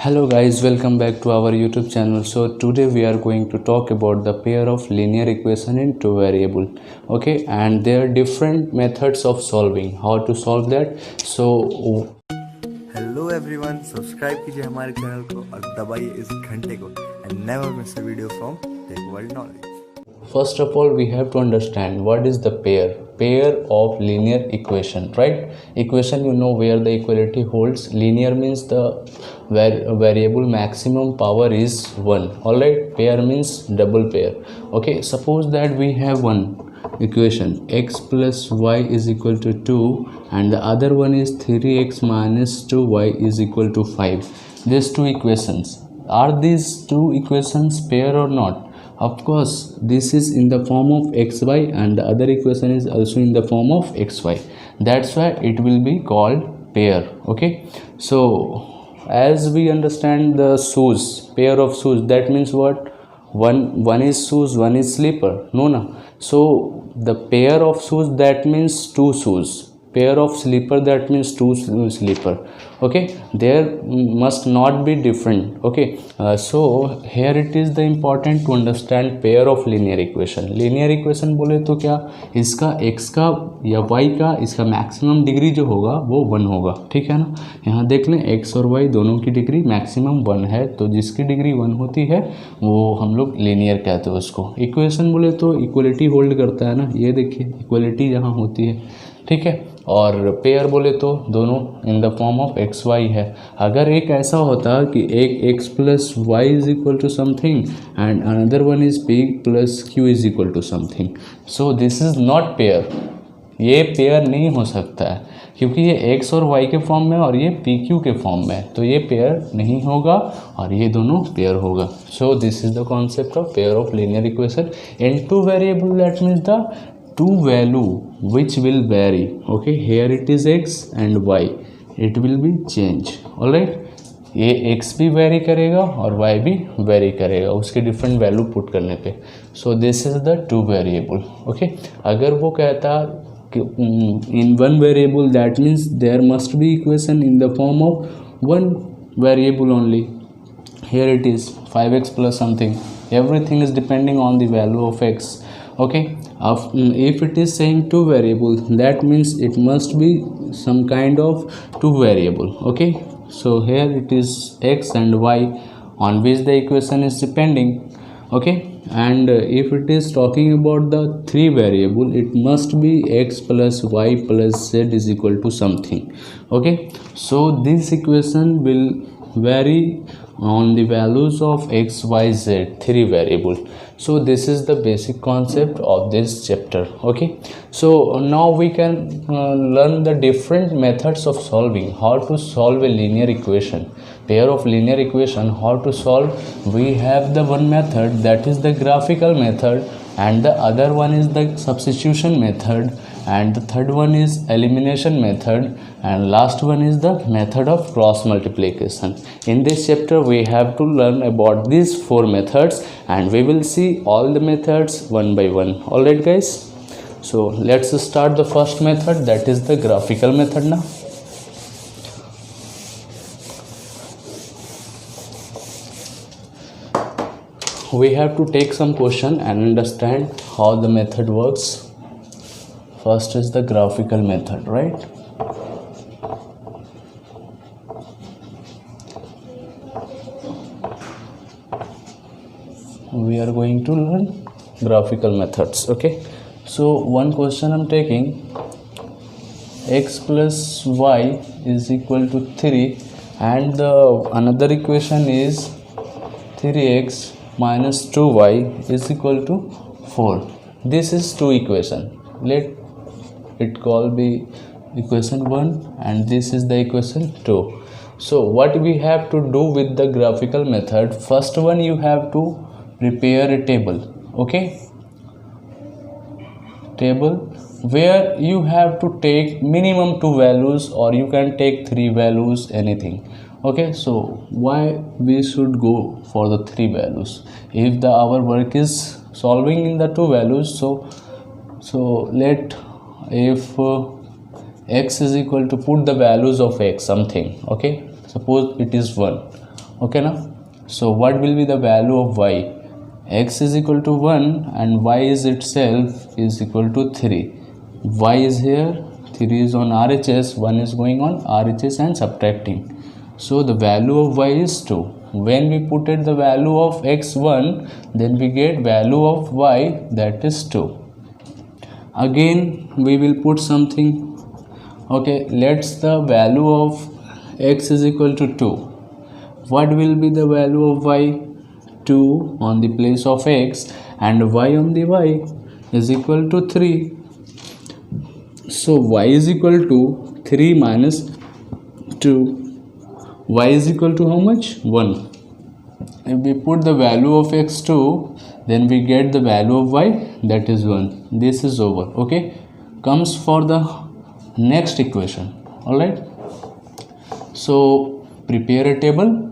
Hello guys, welcome back to our YouTube channel. So today we are going to talk about the pair of linear equation in two variable. Okay, and there are different methods of solving. How to solve that? So hello everyone, subscribe कीजिए हमारे channel को और दबाइए इस घंटे को and never miss a video from tech world knowledge. first of all we have to understand what is the pair of linear equation, right? Equation, you know, where the equality holds. Linear means the variable maximum power is 1. All right, pair means double pair. Okay, suppose that we have one equation, x plus y is equal to 2, and the other one is 3x minus 2y is equal to 5. These two equations, are these two equations pair or not? Of course, this is in the form of xy and the other equation is also in the form of xy. That's why it will be called pair. Okay, so as we understand the shoes, pair of shoes, that means what? One is shoes, one is slipper. No. So the pair of shoes, that means two shoes. Pair of slipper, that means two slipper. Okay, there must not be different. Okay, so here it is the important to understand pair of linear equation. Linear equation बोले तो क्या, इसका x का या y का इसका maximum degree जो होगा वो 1 होगा. ठीक है ना. यहाँ देख लें x और y दोनों की डिग्री मैक्सिमम 1 है, तो जिसकी डिग्री 1 होती है वो हम लोग लीनियर कहते हैं उसको. इक्वेशन बोले तो इक्वलिटी होल्ड करता है ना, ये देखिए इक्वलिटी जहाँ होती है. ठीक है. और पेयर बोले तो दोनों in the form of x y है. अगर एक ऐसा होता कि एक x plus y is equal to something and another one is p plus q is equal to something, so this is not pair. ये पेयर नहीं हो सकता है क्योंकि ये एक्स और वाई के फॉर्म में और ये पी क्यू के फॉर्म में, तो ये पेयर नहीं होगा और ये दोनों पेयर होगा. सो this is the concept of pair of linear equation in two variable. That means the two value which will vary. Okay, here it is x and y, it will be change. all right, ये x भी very करेगा और y भी very करेगा उसके different value put करने पे. सो this is the two variable. Okay, अगर वो कहता in one variable, that means there must be equation in the form of one variable only. Here it is 5x plus something, everything is depending on the value of x. Okay, if it is saying two variable, that means it must be some kind of two variable. Okay, so here it is x and y on which the equation is depending. Okay, and if it is talking about the three variable, it must be x plus y plus z is equal to something. Okay, so this equation will vary on the values of x, y, z, three variable. So this is the basic concept of this chapter. Okay, so now we can learn the different methods of solving. How to solve a linear equation, pair of linear equation. How to solve? We have the one method, that is the graphical method, and the other one is the substitution method, and the third one is elimination method, and last one is the method of cross multiplication. In this chapter we have to learn about these four methods and we will see all the methods one by one. All right guys, so let's start the first method, that is the graphical method. Now we have to take some question and understand how the method works. First is the graphical method, right? We are going to learn graphical methods. Okay, so one question I'm taking, x plus y is equal to 3 and the another equation is 3x minus 2y is equal to 4. This is two equation. Let it call be equation 1 and this is the equation 2. So what we have to do with the graphical method, first one you have to prepare a table. Okay, table where you have to take minimum two values or you can take three values, anything. Okay, so why we should go for the three values if the our work is solving in the two values? So let if x is equal to, put the values of x something. Okay, suppose it is 1 okay na. So what will be the value of y? X is equal to 1 and y is itself is equal to 3. Y is here, 3 is on RHS, 1 is going on RHS and subtracting. So the value of y is 2. When we put it the value of x 1, then we get value of y, that is 2. Again we will put something. Okay, let's the value of x is equal to 2. What will be the value of y? 2 on the place of x, and y on the y is equal to 3. So y is equal to 3 minus 2. Y is equal to how much? 1. If we put the value of x2, then we get the value of y, that is 1. This is over. Okay, comes for the next equation. Alright, so prepare a table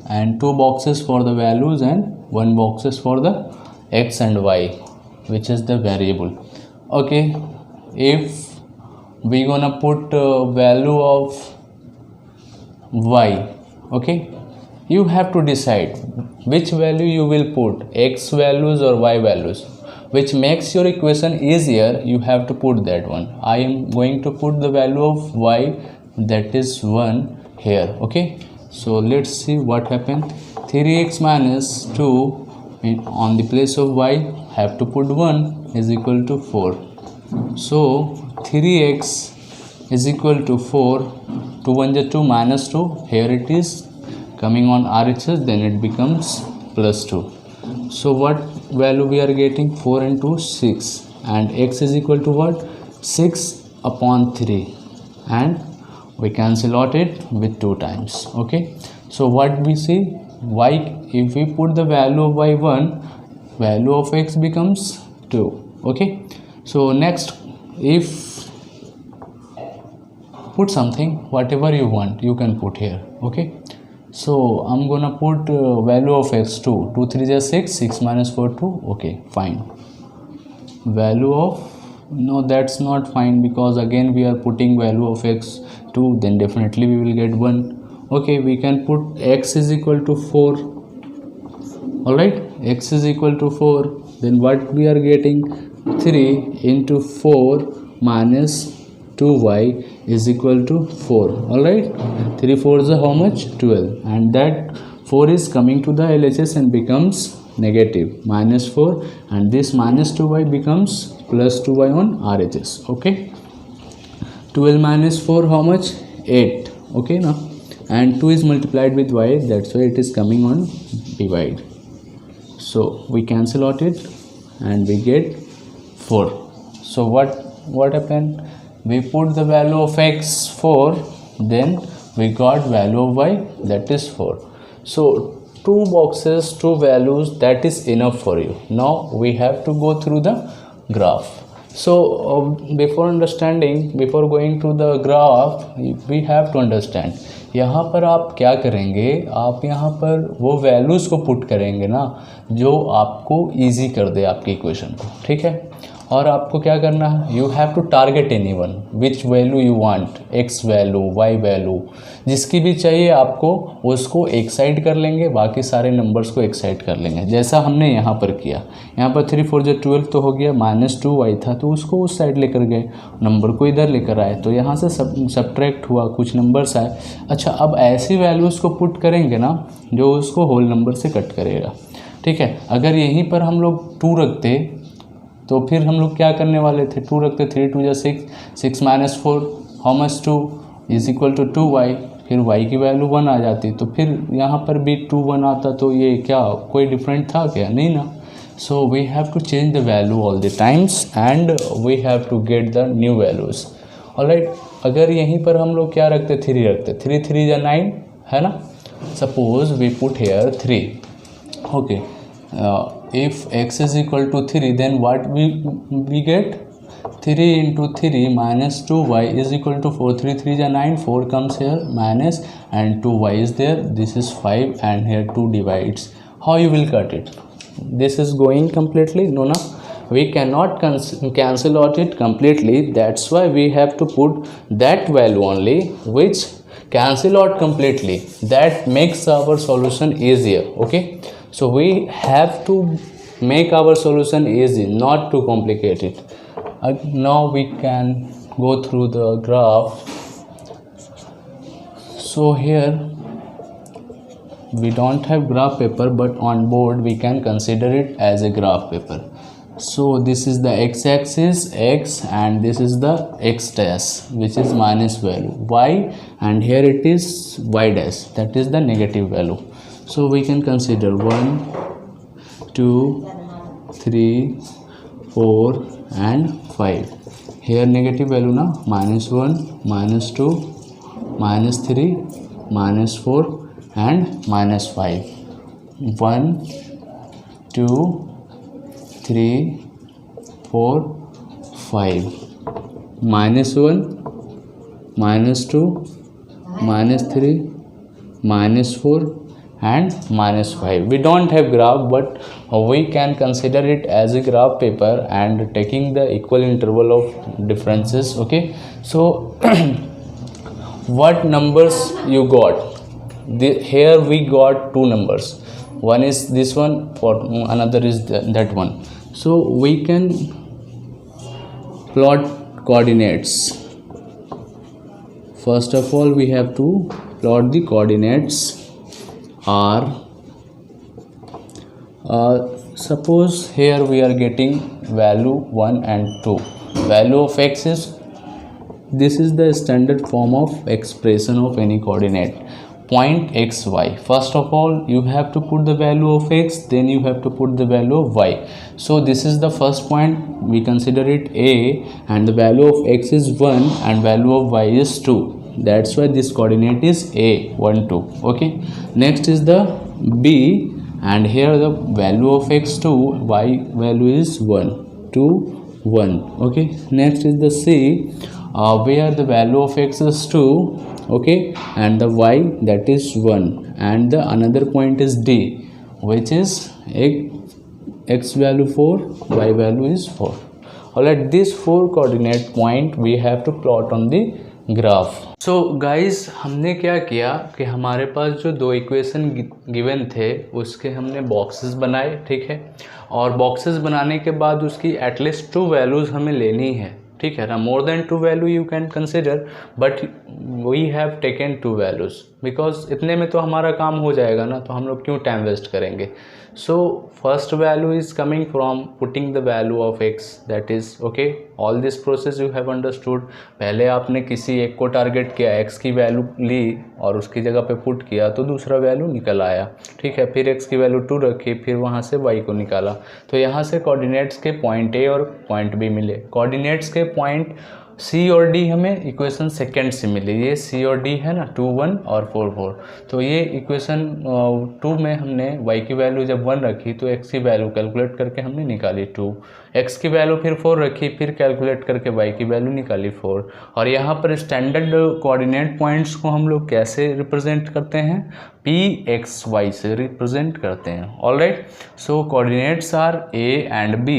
and 2 boxes for the values and 1 boxes for the x and y, which is the variable. Okay, if we gonna put value of y, okay, you have to decide which value you will put, x values or y values, which makes your equation easier. You have to put that one. I am going to put the value of y, that is 1 here. Okay, so let's see what happened. 3x minus 2 on the place of y have to put 1 is equal to 4. So 3x is equal to 4. 2 1 is 2 minus 2. Here it is coming on RHS, then it becomes plus 2. So what value we are getting? 4 and 2 6, and x is equal to what? 6 upon 3, and we cancel out it with 2 times. Okay, so what we see, y, if we put the value of y 1, value of x becomes 2. Okay, so next, if put something, whatever you want you can put here. Okay, so I'm gonna put value of x2. 2 3 is 6, 6 minus 4 2. Okay, fine. Value of, no, that's not fine, because again we are putting value of x2, then definitely we will get 1. Okay, we can put x is equal to 4. All right, x is equal to 4, then what we are getting? 3 into 4 minus 2y is equal to 4. All right, 3 4 is how much? 12, and that 4 is coming to the LHS and becomes negative minus 4, and this minus 2y becomes plus 2y on RHS. Okay, 12 minus 4 how much? 8. Okay, now, and 2 is multiplied with y, that's why it is coming on divide. So we cancel out it and we get 4. So what happened? We put the value of x 4, then we got value of y, that is 4. So 2 boxes, 2 values, that is enough for you. Now we have to go through the graph. So before going to the graph, we have to understand, यहाँ पर आप क्या करेंगे, आप यहाँ पर वो values को पुट करेंगे ना जो आपको इजी कर दे आपकी इक्वेशन को. ठीक है, और आपको क्या करना है, you have to target anyone which value you want, x value, y value, जिसकी भी चाहिए आपको उसको एक साइड कर लेंगे, बाकी सारे नंबर्स को एक साइड कर लेंगे, जैसा हमने यहाँ पर किया. यहाँ पर 3 4 जो 12 तो हो गया, माइनस 2y था तो उसको उस साइड लेकर गए, नंबर को इधर लेकर आए, तो यहाँ से सब्ट्रैक्ट हुआ, कुछ नंबर्स आए. अच्छा, अब ऐसी वैल्यूज़ को पुट करेंगे ना जो उसको होल नंबर से कट करेगा. ठीक है, अगर यहीं पर हम लोग 2 रखते तो फिर हम लोग क्या करने वाले थे, 2 रखते, 3 2 6, 6 minus 4 how much 2 is equal to 2y, फिर y की वैल्यू 1 आ जाती, तो फिर यहाँ पर भी 2 1 आता, तो ये क्या कोई डिफरेंट था क्या? नहीं ना. So we have to change the value all the times and we have to get the new values. Alright, अगर यहीं पर हम लोग क्या रखते, 3 रखते, 3 3 या 9 है ना. Suppose we put here 3. Okay, if x is equal to 3, then what we get? 3 into 3 minus 2y is equal to 4. 3 3 is 9, 4 comes here minus, and 2y is there, this is 5, and here 2 divides. How you will cut it? This is going completely? No, we cannot cancel out it completely. That's why we have to put that value only which cancel out completely. That makes our solution easier. Okay, so we have to make our solution easy, not too complicated. Now we can go through the graph. So here we don't have graph paper, but on board we can consider it as a graph paper. So this is the x-axis x, and this is the x dash, which is minus value y, and here it is y dash, that is the negative value. So we can consider 1 2 3 4 and 5. Here negative value na, minus 1 minus 2 minus 3 minus 4 and minus 5. 1 2 3 4 5. Minus 1 minus 2 minus 3 minus 4 and minus 5. We don't have graph, but we can consider it as a graph paper and taking the equal interval of differences. Okay, so what numbers you got? Here we got two numbers. One is this one, for another is that one. So we can plot coordinates. First of all, we have to plot the coordinates r. Suppose here we are getting value 1 and 2. Value of x is, this is the standard form of expression of any coordinate, point xy. First of all, you have to put the value of x, then you have to put the value of y. So this is the first point, we consider it a, and the value of x is 1 and value of y is 2. That's why this coordinate is a 1 2. Okay, next is the b, and here the value of x 2, y value is 1 2 1. Okay, next is the c, where the value of x is 2, okay, and the y, that is 1, and the another point is d, which is x value 4, y value is 4. Alright, this 4 coordinate point we have to plot on the graph. So guys, हमने क्या किया कि हमारे पास जो दो equation given थे उसके हमने बॉक्सेस बनाए, ठीक है, और बॉक्सेस बनाने के बाद उसकी एटलीस्ट 2 वैल्यूज़ हमें लेनी है, ठीक है ना. More than 2 value you can consider, but we have taken 2 values because इतने में तो हमारा काम हो जाएगा ना, तो हम लोग क्यों टाइम वेस्ट करेंगे. So first value is coming from putting the value of x, that is okay. All this process you have understood. पहले आपने किसी एक को टारगेट किया, एक्स की वैल्यू ली और उसकी जगह पे पुट किया तो दूसरा वैल्यू निकल आया, ठीक है. फिर एक्स की वैल्यू 2 रखी, फिर वहाँ से वाई को निकाला, तो यहाँ से कोऑर्डिनेट्स के पॉइंट ए और पॉइंट बी मिले. कोऑर्डिनेट्स के पॉइंट सी और डी हमें इक्वेशन सेकेंड से मिली. ये सी और डी है ना, 2 1 और 4 4. तो ये इक्वेशन 2 में हमने y की वैल्यू जब 1 रखी तो x की वैल्यू कैलकुलेट करके हमने निकाली 2, x की वैल्यू फिर 4 रखी, फिर कैलकुलेट करके y की वैल्यू निकाली 4. और यहाँ पर स्टैंडर्ड कोऑर्डिनेट पॉइंट्स को हम लोग कैसे रिप्रेजेंट करते हैं, pxy से रिप्रेजेंट करते हैं. Alright, so coordinates are a and b,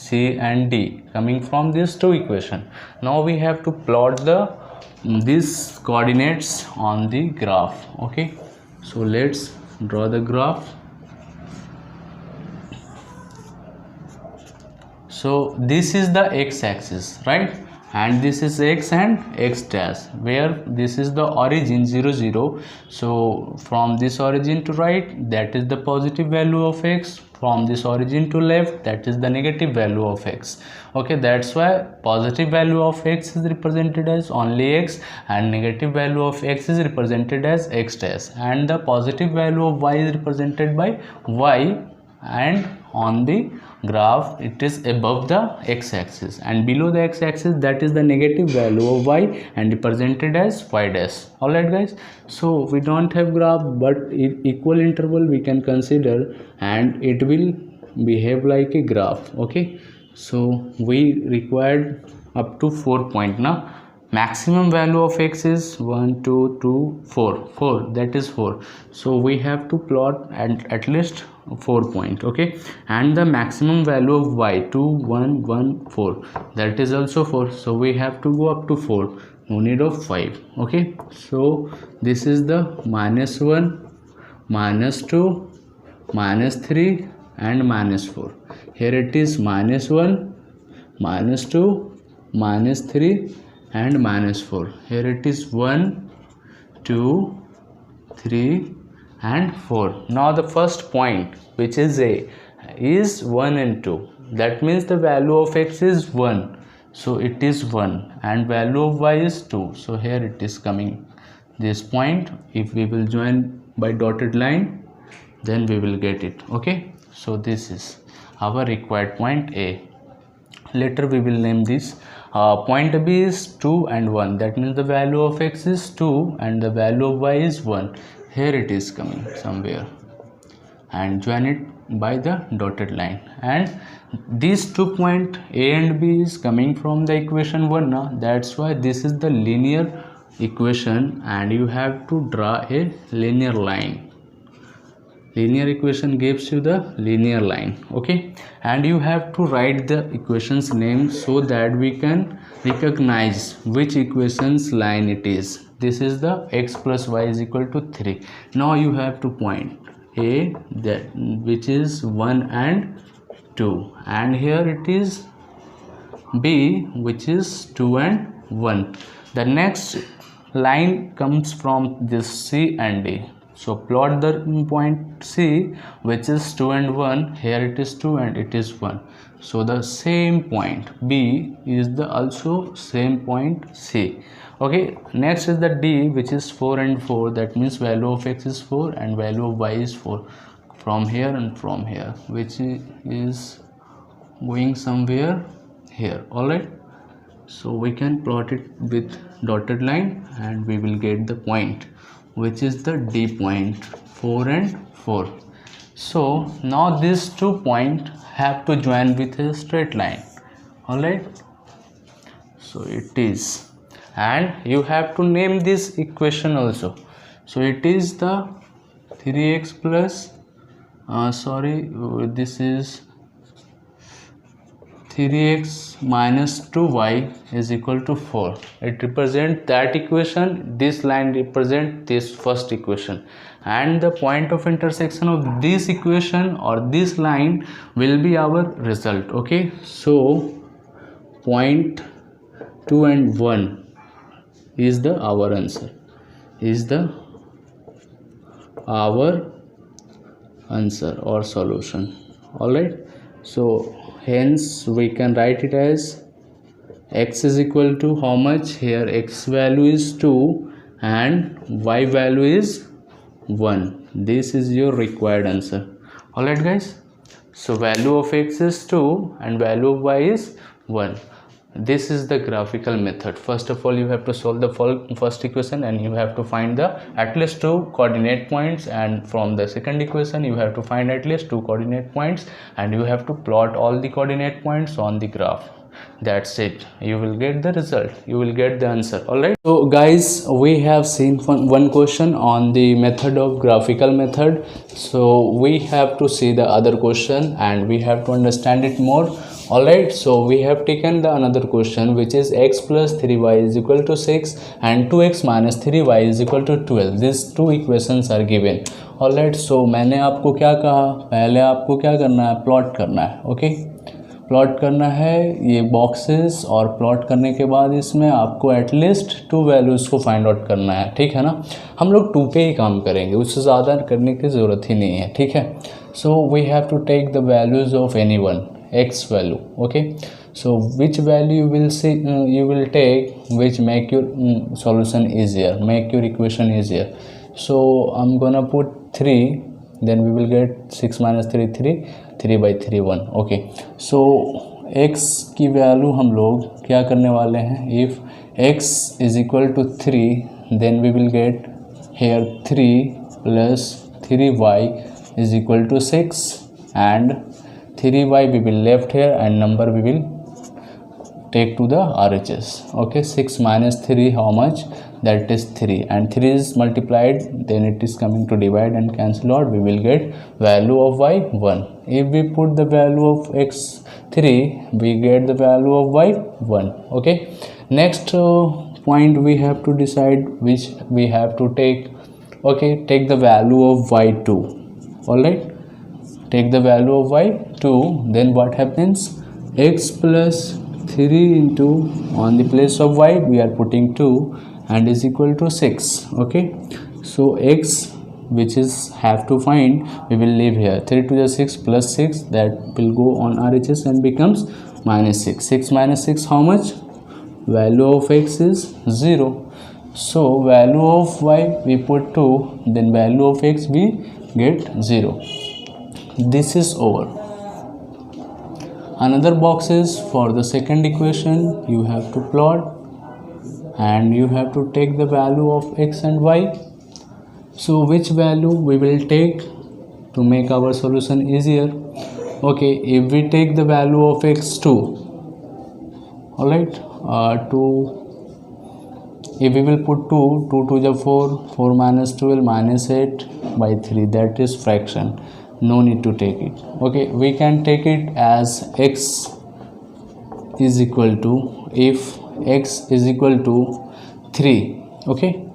c and d coming from these 2 equation. Now we have to plot these coordinates on the graph. Okay, so let's draw the graph. So this is the x-axis, right, and this is x and x dash, where this is the origin 0 0. So from this origin to right, that is the positive value of x. From this origin to left, that is the negative value of x. Okay, that's why positive value of x is represented as only x and negative value of x is represented as x dash, and the positive value of y is represented by y, and on the graph it is above the x-axis, and below the x-axis that is the negative value of y and represented as y dash. Alright guys, so we don't have graph, but equal interval we can consider and it will behave like a graph. Okay, so we required up to 4 point now. Maximum value of x is 1 2 2 4, that is 4. So we have to plot at least 4 point. Okay, and the maximum value of y 2 1 1 4, that is also 4. So we have to go up to 4. no need of 5. Okay, so this is the -1, -2, -3 and -4. Here it is -1, -2, -3 and -4. Here it is 1, 2, 3 and 4. Now the first point, which is A, is 1 and 2. That means the value of x is 1, so it is 1, and value of y is 2. So here it is coming this point. If we will join by dotted line, then we will get it. Okay, so this is our required point A. Later we will name this. Point B is 2 and 1. That means the value of x is 2 and the value of y is 1. Here it is coming somewhere, and join it by the dotted line. And these 2 points A and B is coming from the equation 1 now. That's why this is the linear equation, and you have to draw a linear line. Linear equation gives you the linear line. Okay, and you have to write the equation's name so that we can recognize which equation's line it is. This is the x plus y is equal to 3. Now you have to point A, that which is 1 and 2, and here it is B, which is 2 and 1. The next line comes from this C and D. So plot the point C, which is 2 and 1. Here it is 2 and it is 1. So the same point B is the also same point C. Okay, next is the D, which is 4 and 4. That means value of x is 4 and value of y is 4. From here and from here, which is going somewhere here. All right, so we can plot it with dotted line and we will get the point, which is the D point, 4 and 4. So now these 2 points have to join with a straight line. All right, so it is, and you have to name this equation also. So it is the 3x plus this is 3x minus 2y is equal to 4. It represents that equation. This line represents this first equation, and the point of intersection of this equation or this line will be our result. Okay, so point 2 and 1 is the our answer, is the our answer or solution. All right, so hence we can write it as x is equal to how much? Here x value is 2 and y value is 1. This is your required answer. All right guys, so value of x is 2 and value of y is 1. This is the graphical method. First of all, you have to solve the first equation and you have to find the at least 2 coordinate points, and from the second equation you have to find at least 2 coordinate points, and you have to plot all the coordinate points on the graph. That's it, you will get the result, you will get the answer. All right, so guys, we have seen one question on the method of graphical method. So we have to see the other question and we have to understand it more. All right, so we have taken the another question, which is x plus 3y is equal to 6 and 2x minus 3y is equal to 12. These 2 equations are given. All right, so मैंने आपको क्या कहा, पहले आपको क्या करना है, plot करना है. ओके, प्लॉट करना है ये बॉक्सेस, और प्लॉट करने के बाद इसमें आपको एटलीस्ट 2 वैल्यूज़ को फाइंड आउट करना है. ठीक है ना, हम लोग 2 पे ही काम करेंगे, उससे ज़्यादा करने की ज़रूरत ही नहीं है. ठीक है, so we have to take the values of any one x value. Okay, so which value you will see, you will take which make your solution easier, make your equation easier. So I'm gonna put 3, then we will get 6 minus 3 3 by 3 1. Okay, so x की value हम लोग क्या करने वाले हैं, if x is equal to 3 then we will get here 3 plus 3y is equal to 6 and 3y we will left here and number we will take to the RHS. Okay, 6 minus 3 how much, that is 3, and 3 is multiplied, then it is coming to divide and cancel out. We will get value of y 1. If we put the value of x 3, we get the value of y 1. Okay, next point we have to decide which we have to take. Okay, take the value of y2. All right, take the value of y2. Then what happens? X plus 3 into, on the place of y we are putting 2 and is equal to 6. Okay, so x which is have to find, we will leave here. 3 to the 6 plus 6, that will go on RHS and becomes minus 6. 6 minus 6 how much? Value of x is 0. So value of y we put 2, then value of x we get 0. This is over. Another box is for the second equation. You have to plot and you have to take the value of x and y. So which value we will take to make our solution easier? Okay, if we take the value of x2, all right, if we will put 2 to the 4, 4 minus 12 minus 8 by 3, that is fraction. No need to take it. Okay, we can take it as x is equal to, if x is equal to 3. Okay,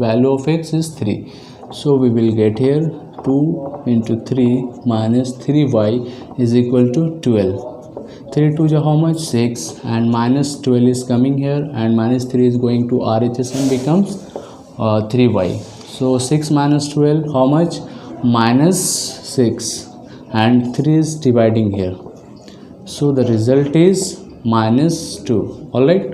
value of x is 3. So we will get here 2 into 3 minus 3y is equal to 12. 3 to the how much? 6, and minus 12 is coming here, and minus 3 is going to RHS and becomes 3y. So 6 minus 12 how much? Minus 6, and 3 is dividing here. So the result is minus 2. All right.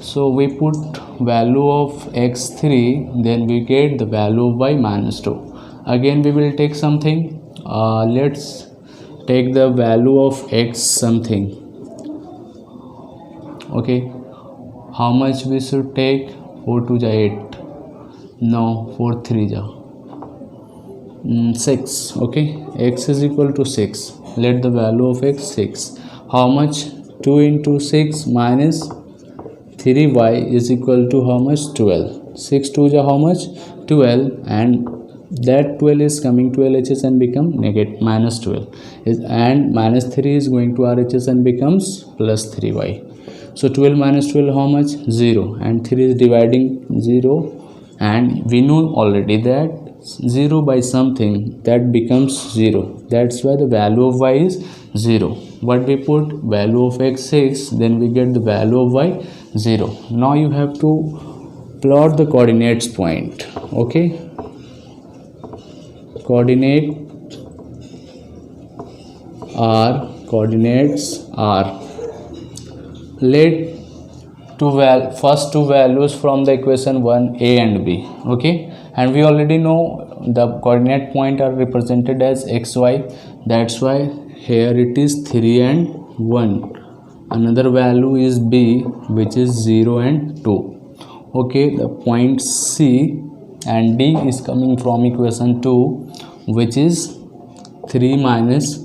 So we put value of x3, then we get the value of y minus 2. Again we will take something. Let's take the value of x something. Okay, how much we should take? 4 to the 8. No, 4 3 ja 6. Okay, x is equal to 6. Let the value of x 6. How much? 2 into 6 minus 3y is equal to how much? 12. 6 2 ja how much? 12, and that 12 is coming to LHS and become negative minus 12, and minus 3 is going to RHS and becomes plus 3y. So 12 minus 12 how much? 0, and 3 is dividing 0, and we know already that 0 by something that becomes 0. That's why the value of y is 0. What we put? Value of x 6, then we get the value of y 0. Now you have to plot the coordinates point. Okay, coordinates are, let first two values from the equation 1, a and b. Okay, and we already know the coordinate point are represented as xy. That's why here it is 3 and 1. Another value is b, which is 0 and 2. Okay, the point c and d is coming from equation 2, which is 3 minus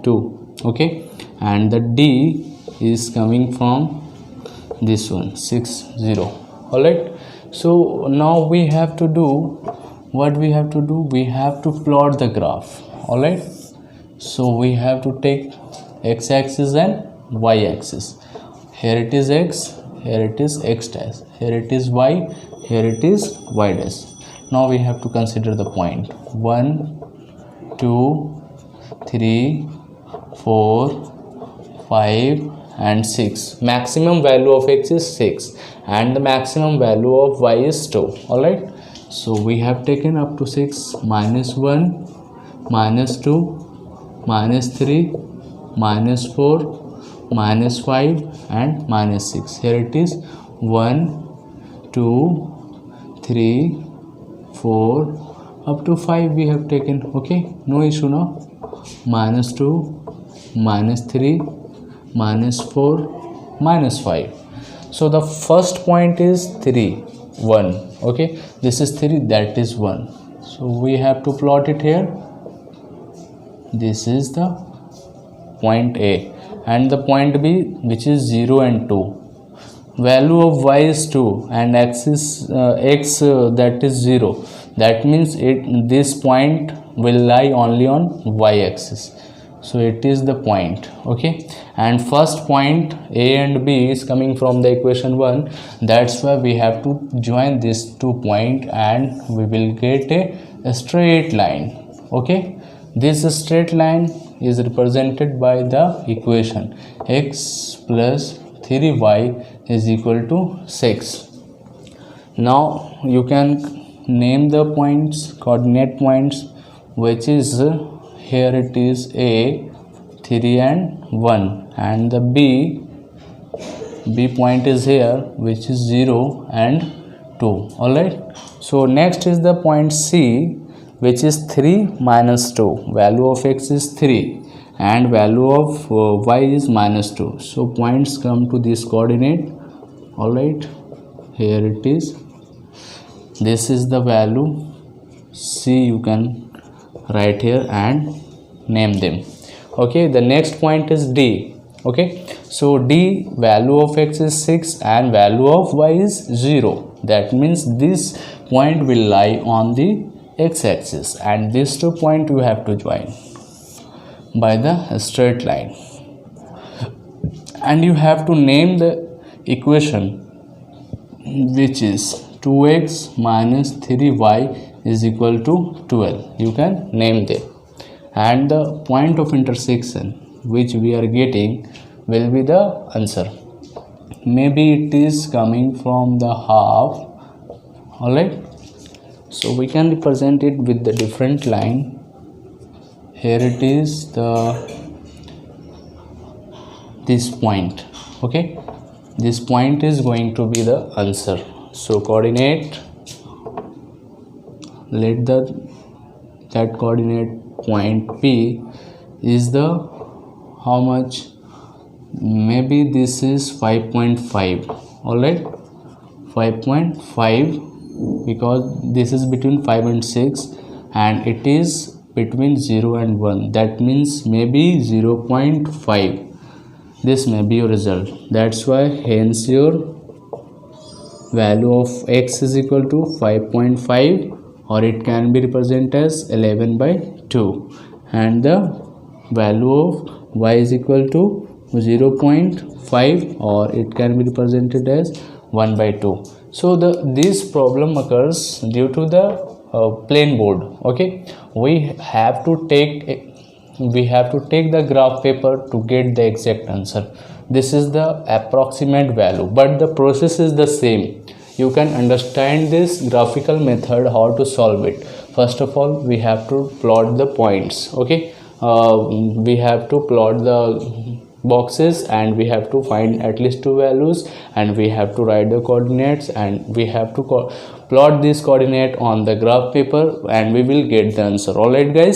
2. Okay, and the d is coming from this one, 6 0. All right, so now we have to do what we have to do. We have to plot the graph. All right, so we have to take x-axis and y-axis. Here it is x, here it is x dash, here it is y, here it is y dash. Now we have to consider the point 1 2 3 4 5 and 6. Maximum value of x is 6 and the maximum value of y is 2. All right, so we have taken up to 6, minus 1, minus 2, minus 3, minus 4, minus 5 and minus 6. Here it is 1 2 3 4 up to 5 we have taken. Okay, no issue now. Minus 2, minus 3, minus 4, minus 5. So the first point is 3 1. Okay, this is 3, that is 1. So we have to plot it here. This is the point A, and the point B, which is 0 and 2. Value of y is 2 and axis x that is 0. That means this point will lie only on y axis. so it is the point. Okay, and first point a and b is coming from the equation 1, that's why we have to join these 2 points and we will get a straight line. Okay, this straight line is represented by the equation x plus 3y is equal to 6. Now you can name the points, coordinate points, which is here it is a 3 and 1, and the b point is here, which is 0 and 2. All right, so next is the point c, which is 3 minus 2. Value of x is 3 and value of y is minus 2, so points come to this coordinate. All right, here it is, this is the value c, you can write here and name them. Okay, the next point is d. Okay, so d, value of x is 6 and value of y is 0, that means this point will lie on the x-axis, and these 2 points you have to join by the straight line, and you have to name the equation, which is 2x minus 3y is equal to 12. You can name them, and the point of intersection which we are getting will be the answer. Maybe it is coming from the half. All right, so we can represent it with the different line. Here it is this point. Okay, this point is going to be the answer. So coordinate, let that coordinate point p is the how much, maybe this is 5.5. all right, 5.5, because this is between 5 and 6 and it is between 0 and 1, that means maybe 0.5. this may be your result. That's why hence your value of x is equal to 5.5, or it can be represented as 11/2, and the value of y is equal to 0.5, or it can be represented as 1/2. So this problem occurs due to the plain board. Okay, we have to take the graph paper to get the exact answer. This is the approximate value, but the process is the same. You can understand this graphical method how to solve it. First of all, we have to plot the points. Okay, we have to plot the boxes, and we have to find at least 2 values, and we have to write the coordinates, and we have to plot this coordinate on the graph paper, and we will get the answer. All right guys.